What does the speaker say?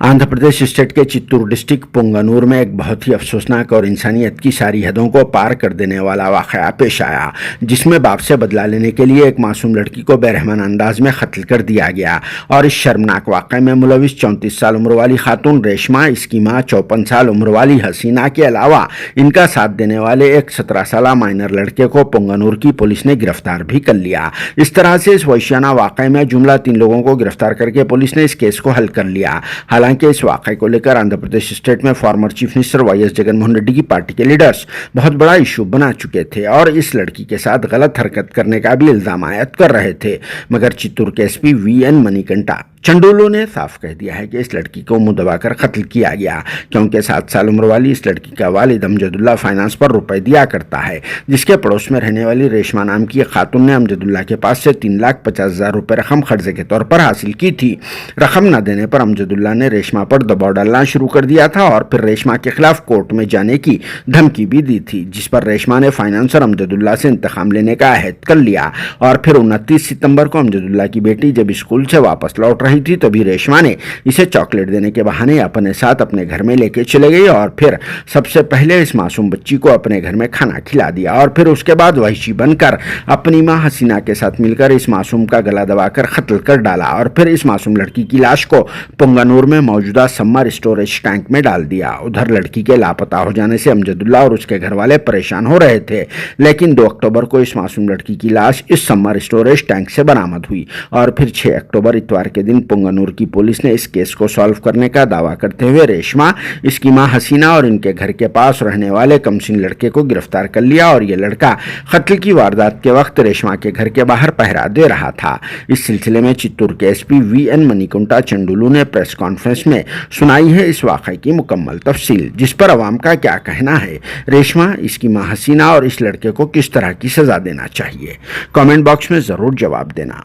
Andhra Pradesh state के Chittoor district Punganur में एक बहुत ही अफसोसनाक और इंसानियत की सारी हदों को पार कर देने वाला वाकया पेश आया, जिसमें बाप से बदला लेने के लिए एक मासूम लड़की को बेरहमान अंदाज में कत्ल कर दिया गया। और इस शर्मनाक वाकये में मुलविस 34 साल उम्र वाली खातून रेशमा, इसकी मां 54 साल उम्र वाली हसीना के अलावा इनका साथ देने वाले एक 17 साल माइनर लड़के को पुंगनूर की पुलिस ने गिरफ्तार भी कर लिया। इस तरह से इस वहशियाना वाकये में जुमला 3 लोगों को गिरफ्तार करके पुलिस ने इस केस को हल कर लिया। हालांकि इस वाकये को लेकर आंध्र प्रदेश स्टेट में former chief minister Y S. Jaganmohan Reddy की पार्टी के लीडर्स बहुत बड़ा इशू बना चुके थे और इस लड़की के साथ गलत हरकत करने का भी इल्जाम आयद कर रहे थे। मगर चित्तूर के एसपी वी.एन. मणिकंठा चंडोलू ने साफ कह दिया है कि इस लड़की को मुंह दबाकर कत्ल किया गया, क्योंकि 7 साल उम्र वाली इस लड़की का वालिद अमजदुल्ला फाइनेंस पर रुपए दिया करता है, जिसके पड़ोस में रहने वाली रेशमा नाम की खातून ने अमजदुल्ला के पास से 3,50,000 रुपए रकम कर्जे के तौर पर हासिल की थी। रकम न देने पर अमजदुल्ला ने रेशमा पर दबाव डालना शुरू कर दिया था और फिर रेशमा के खिलाफ कोर्ट में जाने की धमकी भी दी थी, जिस पर रेशमा ने फाइनेंसर अमजदुल्ला से इंतकाम लेने का अहद कर लिया। और फिर 29 सितंबर को अमजदुल्ला की बेटी जब स्कूल से वापस लौट रही थी तभी रेशमा ने इसे चॉकलेट देने के बहाने अपने साथ अपने घर में लेके चले गई और फिर सबसे पहले इस मासूम बच्ची को अपने घर में खाना खिला दिया और फिर उसके बाद वहशी बनकर अपनी मां हसीना के साथ मिलकर इस मासूम का गला दबाकर कत्ल कर डाला और फिर इस मासूम लड़की की लाश को पुंगनूर में मौजूदा समर स्टोरेज टैंक में डाल दिया। उधर लड़की के लापता हो जाने से अमजदुल्ला और उसके घर वाले परेशान हो रहे थे, लेकिन 2 अक्टूबर को इस मासूम लड़की की लाश इस समर स्टोरेज टैंक से बरामद हुई और फिर 6 अक्टूबर इतवार के दिन पुंगनूर की पुलिस ने इस केस को सॉल्व करने का दावा करते हुए रेशमा, इसकी मां हसीना और इनके घर के पास रहने वाले कमसिन लड़के को गिरफ्तार कर लिया और यह लड़का कत्ल की वारदात के वक्त रेशमा के घर के बाहर पहरा दे रहा था। इस सिलसिले में चित्तूर के एसपी वी.एन. मणिकंठा चंडोलू ने प्रेस कॉन्फ्रेंस में सुनाई है इस वाकये की मुकम्मल तफसील, जिस पर अवाम का क्या कहना है, रेशमा, इसकी मां हसीना और इस लड़के को किस तरह की सजा देना चाहिए। कमेंट बॉक्स में जरूर जवाब देना।